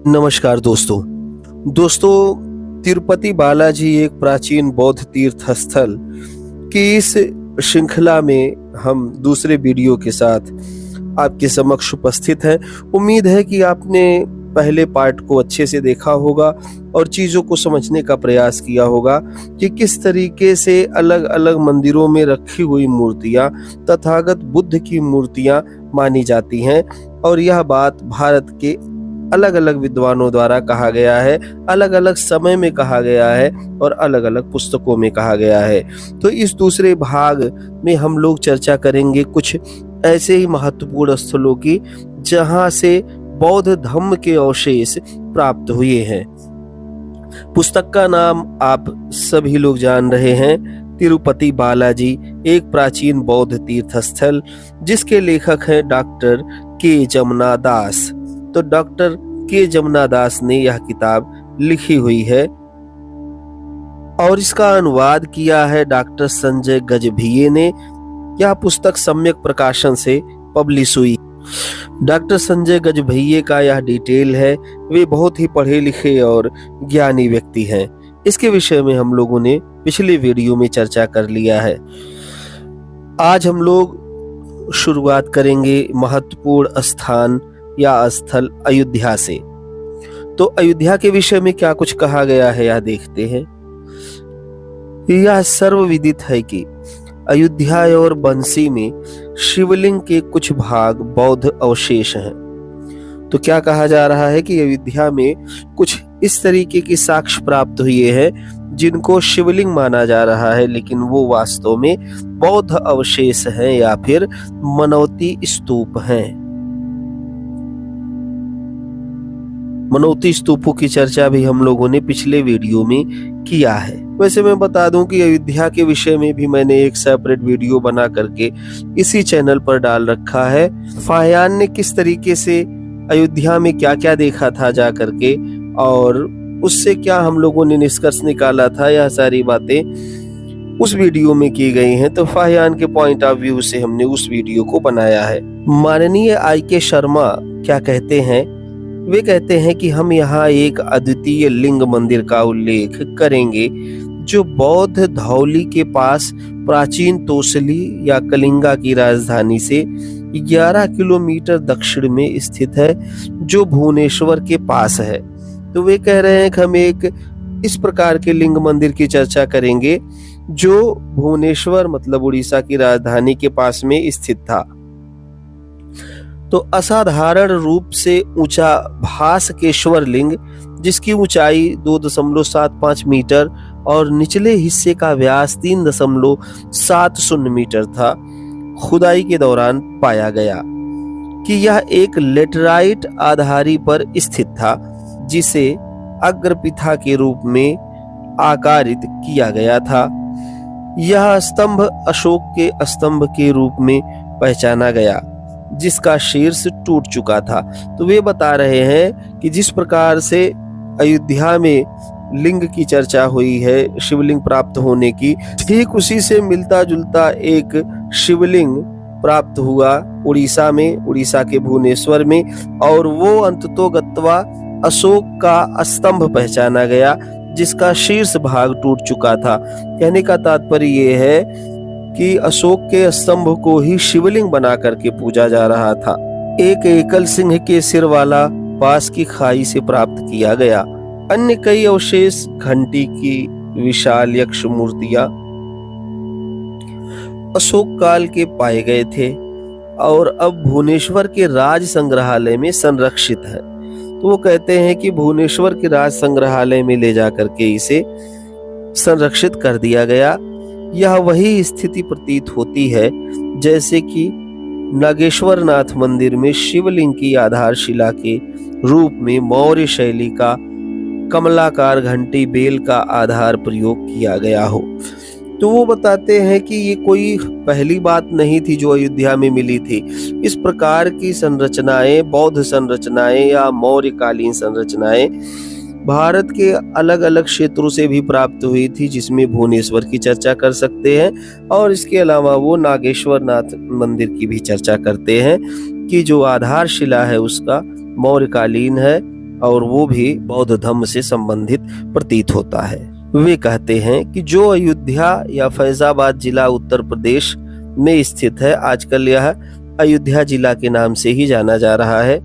नमस्कार दोस्तों तिरुपति बालाजी एक प्राचीन बौद्ध तीर्थ स्थल की इस श्रृंखला में हम दूसरे वीडियो के साथ आपके समक्ष उपस्थित हैं। उम्मीद है कि आपने पहले पार्ट को अच्छे से देखा होगा और चीज़ों को समझने का प्रयास किया होगा कि किस तरीके से अलग अलग मंदिरों में रखी हुई मूर्तियां तथागत बुद्ध की मूर्तियां मानी जाती हैं। और यह बात भारत के अलग अलग विद्वानों द्वारा कहा गया है, अलग अलग समय में कहा गया है और अलग अलग पुस्तकों में कहा गया है। तो इस दूसरे भाग में हम लोग चर्चा करेंगे कुछ ऐसे ही महत्वपूर्ण स्थलों की जहां से बौद्ध धर्म के अवशेष प्राप्त हुए हैं। पुस्तक का नाम आप सभी लोग जान रहे हैं, तिरुपति बालाजी एक प्राचीन बौद्ध तीर्थ स्थल, जिसके लेखक हैं डॉक्टर के जमुना दास। तो डॉक्टर के जमुना दास ने यह किताब लिखी हुई है और इसका अनुवाद किया है डॉक्टर संजय गजभिये ने। यह पुस्तक सम्यक प्रकाशन से पब्लिश हुई। डॉक्टर संजय गजभिये का यह डिटेल है, वे बहुत ही पढ़े लिखे और ज्ञानी व्यक्ति हैं। इसके विषय में हम लोगों ने पिछले वीडियो में चर्चा कर लिया है। आज हम लोग शुरुआत करेंगे महत्वपूर्ण स्थान या स्थल अयोध्या से। तो अयोध्या के विषय में क्या कुछ कहा गया है यह देखते हैं। यह सर्वविदित है कि अयोध्या और बंसी में शिवलिंग के कुछ भाग बौद्ध अवशेष हैं। तो क्या कहा जा रहा है कि अयोध्या में कुछ इस तरीके की साक्ष्य प्राप्त हुए हैं जिनको शिवलिंग माना जा रहा है, लेकिन वो वास्तव में बौद्ध अवशेष हैं या फिर मनौती स्तूप हैं। मनौती स्तूपों की चर्चा भी हम लोगों ने पिछले वीडियो में किया है। वैसे मैं बता दूं कि अयोध्या के विषय में भी मैंने एक सेपरेट वीडियो बना करके इसी चैनल पर डाल रखा है। फाहियान ने किस तरीके से अयोध्या में क्या क्या देखा था जा करके और उससे क्या हम लोगों ने निष्कर्ष निकाला था, यह सारी बातें उस वीडियो में की गई हैं। तो फाहियान के पॉइंट ऑफ व्यू से हमने उस वीडियो को बनाया है। माननीय I.K. शर्मा क्या कहते हैं, वे कहते हैं कि हम यहाँ एक अद्वितीय लिंग मंदिर का उल्लेख करेंगे जो बौद्ध धौली के पास प्राचीन तोसली या कलिंगा की राजधानी से 11 किलोमीटर दक्षिण में स्थित है, जो भुवनेश्वर के पास है। तो वे कह रहे हैं कि हम एक इस प्रकार के लिंग मंदिर की चर्चा करेंगे जो भुवनेश्वर मतलब उड़ीसा की राजधानी के पास में स्थित था। तो असाधारण रूप से ऊंचा भास्केश्वर लिंग, जिसकी ऊंचाई 2.75 मीटर और निचले हिस्से का व्यास 3.70 मीटर था, खुदाई के दौरान पाया गया कि यह एक लेटराइट आधारी पर स्थित था, जिसे अग्रपिथा के रूप में आकारित किया गया था। यह स्तंभ अशोक के स्तंभ के रूप में पहचाना गया, जिसका शीर्ष टूट चुका था। तो वे बता रहे हैं कि जिस प्रकार से अयोध्या में लिंग की चर्चा हुई है, शिवलिंग प्राप्त होने की, ठीक उसी से मिलता जुलता एक शिवलिंग प्राप्त हुआ उड़ीसा में, उड़ीसा के भुवनेश्वर में, और वो अंततोगत्वा अशोक का स्तंभ पहचाना गया, जिसका शीर्ष भाग टूट चुका था। कहने का तात्पर्य ये है कि अशोक के स्तंभ को ही शिवलिंग बना करके पूजा जा रहा था। एक एकल सिंह के सिर वाला पास की खाई से प्राप्त किया गया। अन्य कई अवशेष घंटी की विशाल यक्ष मूर्तियां अशोक काल के पाए गए थे और अब भुवनेश्वर के राज संग्रहालय में संरक्षित है। तो वो कहते हैं कि भुवनेश्वर के राज संग्रहालय में ले जाकर के इसे संरक्षित कर दिया गया। यह वही स्थिति प्रतीत होती है जैसे कि नागेश्वर नाथ मंदिर में शिवलिंग की आधारशिला के रूप में मौर्य शैली का कमलाकार घंटी बेल का आधार प्रयोग किया गया हो। तो वो बताते हैं कि ये कोई पहली बात नहीं थी जो अयोध्या में मिली थी। इस प्रकार की संरचनाएं, बौद्ध संरचनाएं या मौर्यकालीन संरचनाएं भारत के अलग अलग क्षेत्रों से भी प्राप्त हुई थी, जिसमें भुवनेश्वर की चर्चा कर सकते हैं और इसके अलावा वो नागेश्वर नाथ मंदिर की भी चर्चा करते हैं कि जो आधारशिला है उसका मौर्यकालीन है और वो भी बौद्ध धर्म से संबंधित प्रतीत होता है। वे कहते हैं कि जो अयोध्या या फैजाबाद जिला उत्तर प्रदेश में स्थित है, आजकल यह अयोध्या जिला के नाम से ही जाना जा रहा है,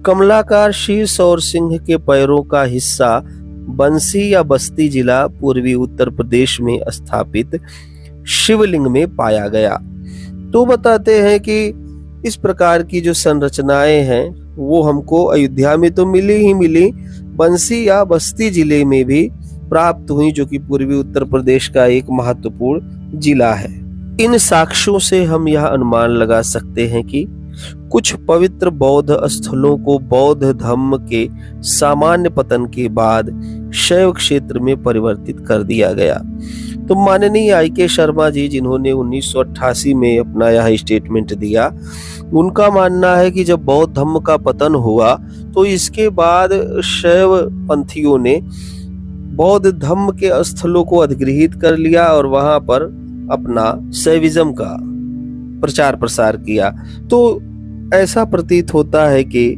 कमलाकार शीर्ष और सिंह के पैरों का हिस्सा बंसी या बस्ती जिला पूर्वी उत्तर प्रदेश में स्थापित शिवलिंग में पाया गया। तो बताते हैं कि इस प्रकार की जो संरचनाएं हैं वो हमको अयोध्या में तो मिली ही मिली, बंसी या बस्ती जिले में भी प्राप्त हुई, जो कि पूर्वी उत्तर प्रदेश का एक महत्वपूर्ण जिला है। इन साक्ष्यों से हम यह अनुमान लगा सकते हैं कि कुछ पवित्र बौद्ध स्थलों को बौद्ध धर्म के सामान्य पतन के बाद शैव क्षेत्र में परिवर्तित कर दिया गया। तो माननीय I.K. शर्मा जी, जिन्होंने 1988 में अपना यह स्टेटमेंट दिया, उनका मानना है कि जब बौद्ध धर्म का पतन हुआ तो इसके बाद शैव पंथियों ने बौद्ध धर्म के स्थलों को अधिग्रहित कर लिया और वहां पर अपना शैविज्म का प्रचार प्रसार किया। तो ऐसा प्रतीत होता है कि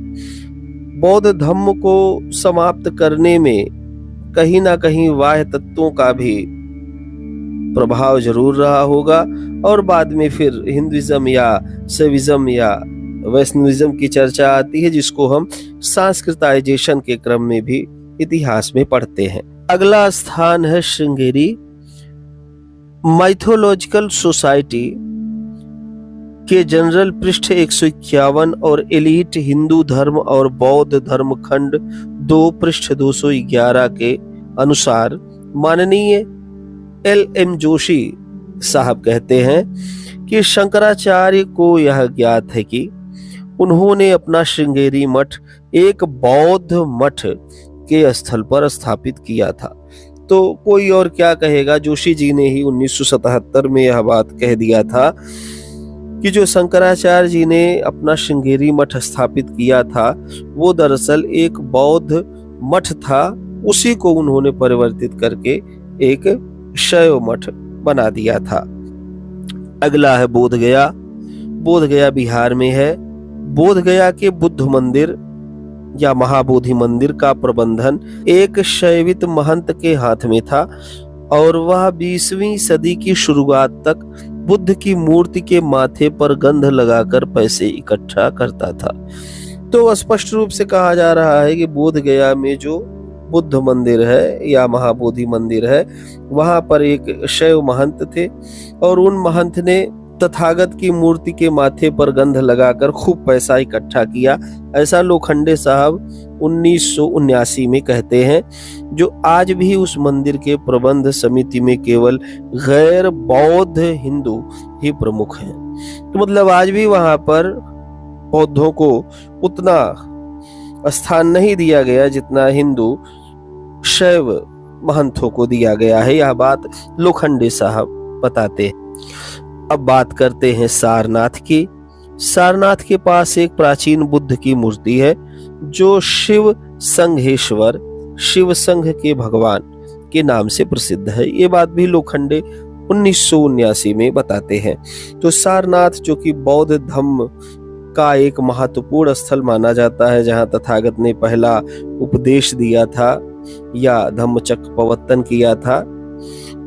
बौद्ध धर्म को समाप्त करने में कहीं ना कहीं बाह्य तत्वों का भी प्रभाव जरूर रहा होगा और बाद में फिर हिंदुइज्म या शैविज्म या वैष्णविज्म की चर्चा आती है, जिसको हम सांस्कृतिकाइजेशन के क्रम में भी इतिहास में पढ़ते हैं। अगला स्थान है श्रृंगेरी माइथोलॉजिकल सोसाइटी के जनरल पृष्ठ 151 और एलिट हिंदू धर्म और बौद्ध धर्म खंड 2 पृष्ठ 211 के अनुसार माननीय L.M. जोशी साहब कहते हैं कि शंकराचार्य को यह ज्ञात है कि उन्होंने अपना श्रृंगेरी मठ एक बौद्ध मठ के स्थल पर स्थापित किया था। तो कोई और क्या कहेगा, जोशी जी ने ही 1977 में यह बात कह दिया था कि जो शंकराचार्य जी ने अपना श्रृंगेरी मठ स्थापित किया था वो दरअसल एक बौद्ध मठ था, उसी को उन्होंने परिवर्तित करके एक शैव मठ बना दिया था। अगला है बोध गया। बोध गया बिहार में है। बोध गया के बुद्ध मंदिर या महाबोधि मंदिर का प्रबंधन एक शैवित महंत के हाथ में था और वह 20वीं सदी की शुरुआत तक बुद्ध की मूर्ति के माथे पर गंध लगाकर पैसे इकट्ठा करता था। तो स्पष्ट रूप से कहा जा रहा है कि बोध गया में जो बुद्ध मंदिर है या महाबोधि मंदिर है, वहां पर एक शैव महंत थे और उन महंत ने तथागत की मूर्ति के माथे पर गंध लगाकर खूब पैसा इकट्ठा किया। ऐसा लोखंडे साहब 1979 में कहते हैं, जो आज भी उस मंदिर के प्रबंध समिति में केवल गैर बौद्ध हिंदू ही प्रमुख हैं। तो मतलब आज भी वहां पर बौद्धों को उतना स्थान नहीं दिया गया जितना हिंदू शैव महंतों को दिया गया है। यह बात लोखंडे साहब बताते हैं। अब बात करते हैं सारनाथ की। सारनाथ के पास एक प्राचीन बुद्ध की मूर्ति है जो शिव संघेश्वर, शिव संघ के भगवान के नाम से प्रसिद्ध है। ये बात भी लोखंडे 1979 में बताते हैं। तो सारनाथ जो कि बौद्ध धर्म का एक महत्वपूर्ण स्थल माना जाता है, जहां तथागत ने पहला उपदेश दिया था या धम्मचक्र प्रवर्तन किया था,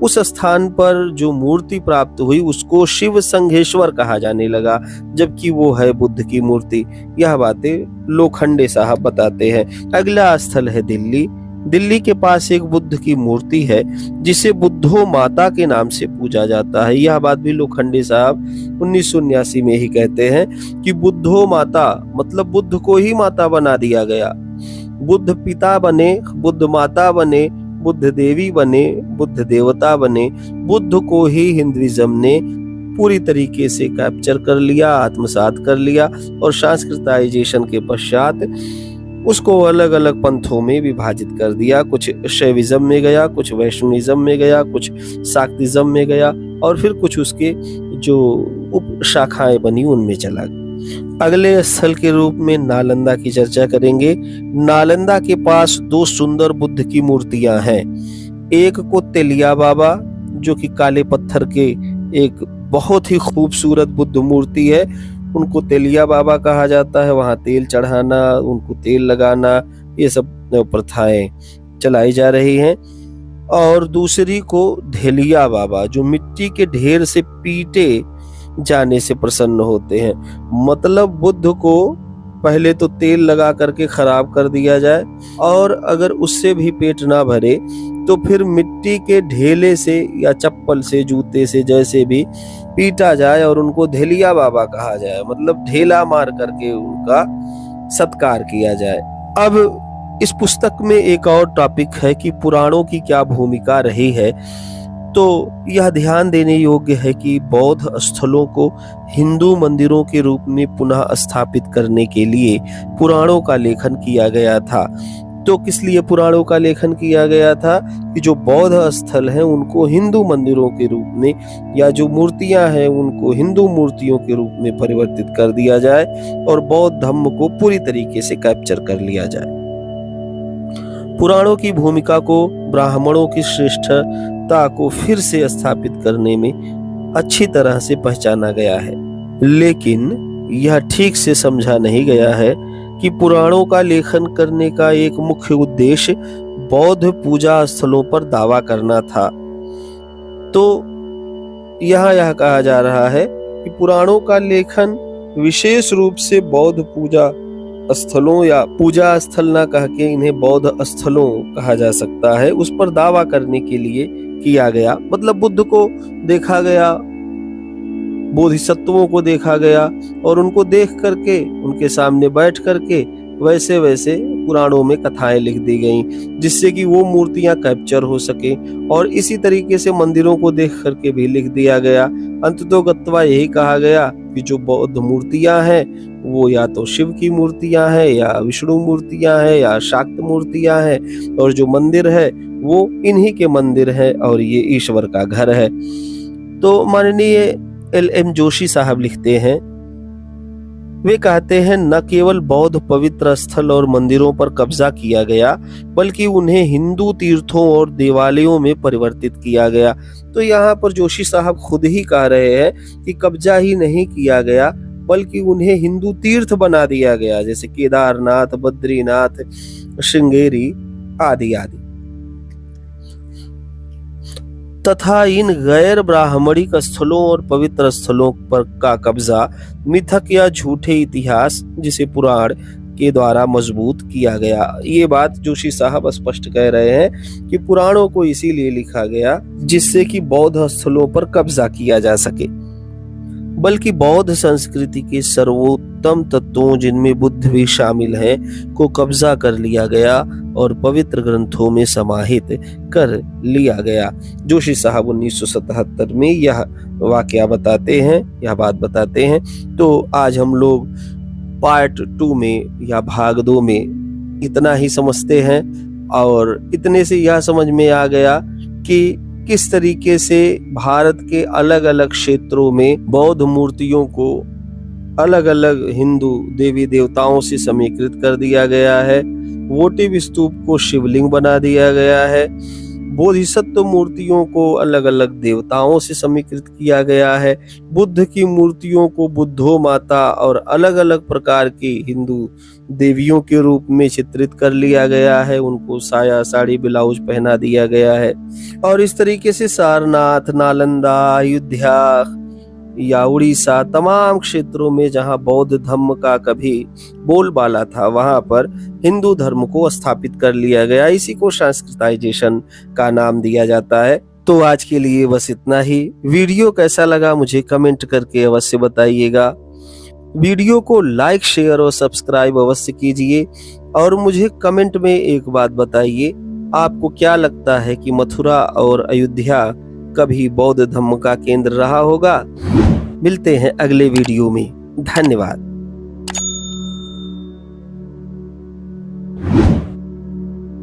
उस स्थान पर जो मूर्ति प्राप्त हुई उसको शिव संघेश्वर कहा जाने लगा, जबकि वो है बुद्ध की मूर्ति। यह बातें लोखंडे साहब बताते हैं। अगला स्थल है दिल्ली। दिल्ली के पास एक बुद्ध की मूर्ति है जिसे बुद्धो माता के नाम से पूजा जाता है। यह बात भी लोखंडे साहब 1979 में ही कहते हैं कि बुद्धो माता मतलब बुद्ध को ही माता बना दिया गया। बुद्ध पिता बने, बुद्ध माता बने, बुद्ध देवी बने, बुद्ध देवता बने। बुद्ध को ही हिंदुइज्म ने पूरी तरीके से कैप्चर कर लिया, आत्मसात कर लिया और सांस्कृतिकाइजेशन के पश्चात उसको अलग अलग पंथों में विभाजित कर दिया। कुछ शैविज्म में गया, कुछ वैष्णविज्म में गया, कुछ शाक्तिज्म में गया और फिर कुछ उसके जो उप शाखाएं बनी उनमें चला गया। अगले स्थल के रूप में नालंदा की चर्चा करेंगे। नालंदा के पास 2 सुंदर बुद्ध की मूर्तियां हैं। एक को तेलिया बाबा जो कि काले पत्थर के एक बहुत ही खूबसूरत बुद्ध मूर्ति है, उनको तेलिया बाबा कहा जाता है। वहां तेल चढ़ाना, उनको तेल लगाना, ये सब प्रथाएं चलाई जा रही हैं। और दूसरी को धेलिया बाबा, जो मिट्टी के ढेर से पीटे जाने से प्रसन्न होते हैं। मतलब बुद्ध को पहले तो तेल लगा करके खराब कर दिया जाए, और अगर उससे भी पेट ना भरे तो फिर मिट्टी के ढेले से या चप्पल से, जूते से, जैसे भी पीटा जाए और उनको धेलिया बाबा कहा जाए, मतलब ढेला मार करके उनका सत्कार किया जाए। अब इस पुस्तक में एक और टॉपिक है कि पुराणों की क्या भूमिका रही है। तो यह ध्यान देने योग्य है कि बौद्ध स्थलों को हिंदू मंदिरों के रूप में पुनः स्थापित करने के लिए पुराणों का लेखन किया गया था। तो किस लिए पुराणों का लेखन किया गया था? कि जो बौद्ध स्थल हैं उनको हिंदू मंदिरों के रूप में, या जो मूर्तियां हैं उनको हिंदू मूर्तियों के रूप में परिवर्तित कर दिया जाए और बौद्ध धर्म को पूरी तरीके से कैप्चर कर लिया जाए। पुराणों की भूमिका को ब्राह्मणों की श्रेष्ठता को फिर से स्थापित करने में अच्छी तरह से पहचाना गया है, लेकिन यह ठीक से समझा नहीं गया है कि पुराणों का लेखन करने का एक मुख्य उद्देश्य बौद्ध पूजा स्थलों पर दावा करना था। तो यह कहा जा रहा है कि पुराणों का लेखन विशेष रूप से बौद्ध पूजा स्थलों, या पूजा स्थल ना कह के इन्हें बौद्ध स्थलों कहा जा सकता है, उस पर दावा करने के लिए किया गया। मतलब बुद्ध को देखा गया, बोधिसत्वों को देखा गया, और उनको देख करके, उनके सामने बैठ करके वैसे वैसे पुराणों में कथाएं लिख दी गईं, जिससे कि वो मूर्तियां कैप्चर हो सके। और इसी तरीके से मंदिरों को देख करके भी लिख दिया गया। अंततोगत्वा यही कहा गया कि जो बौद्ध मूर्तियां हैं वो या तो शिव की मूर्तियां हैं, या विष्णु मूर्तियां हैं, या शाक्त मूर्तियां हैं, और जो मंदिर है वो इन्हीं के मंदिर है और ये ईश्वर का घर है। तो माननीय LM जोशी साहब लिखते हैं, वे कहते हैं न केवल बौद्ध पवित्र स्थल और मंदिरों पर कब्जा किया गया, बल्कि उन्हें हिंदू तीर्थों और देवालयों में परिवर्तित किया गया। तो यहाँ पर जोशी साहब खुद ही कह रहे हैं कि कब्जा ही नहीं किया गया, बल्कि उन्हें हिंदू तीर्थ बना दिया गया, जैसे केदारनाथ, बद्रीनाथ, श्रृंगेरी आदि आदि। तथा इन गैर ब्राह्मणिक स्थलों और पवित्र स्थलों पर का कब्जा मिथक या झूठे इतिहास, जिसे पुराण के द्वारा मजबूत किया गया। ये बात जोशी साहब स्पष्ट कह रहे हैं कि पुराणों को इसीलिए लिखा गया जिससे कि बौद्ध स्थलों पर कब्जा किया जा सके, बल्कि बौद्ध संस्कृति के सर्वोत्तम तत्वों, जिनमें बुद्ध भी शामिल हैं, को कब्जा कर लिया गया और पवित्र ग्रंथों में समाहित कर लिया गया। जोशी साहब 1977 में यह वाकया बताते हैं, यह बात बताते हैं। तो आज हम लोग पार्ट 2 में या भाग 2 में इतना ही समझते हैं, और इतने से यह समझ में आ गया कि किस तरीके से भारत के अलग अलग क्षेत्रों में बौद्ध मूर्तियों को अलग अलग हिंदू देवी देवताओं से समीकृत कर दिया गया है। वोटिव स्तूप को शिवलिंग बना दिया गया है। बोधिसत्व मूर्तियों को अलग अलग देवताओं से समीकृत किया गया है। बुद्ध की मूर्तियों को बुद्धो माता और अलग अलग प्रकार की हिंदू देवियों के रूप में चित्रित कर लिया गया है। उनको साया, साड़ी, ब्लाउज पहना दिया गया है। और इस तरीके से सारनाथ, नालंदा, अयोध्या या उड़ीसा, तमाम क्षेत्रों में जहां बौद्ध धर्म का कभी बोलबाला था, वहां पर हिंदू धर्म को स्थापित कर लिया गया। इसी को संस्कृताइजेशन का नाम दिया जाता है। तो आज के लिए बस इतना ही। वीडियो कैसा लगा मुझे कमेंट करके अवश्य बताइएगा। वीडियो को लाइक, शेयर और सब्सक्राइब अवश्य कीजिए। और मुझे कमेंट में एक बात बताइए, आपको क्या लगता है कि मथुरा और अयोध्या कभी बौद्ध धर्म का केंद्र रहा होगा? मिलते हैं अगले वीडियो में। धन्यवाद।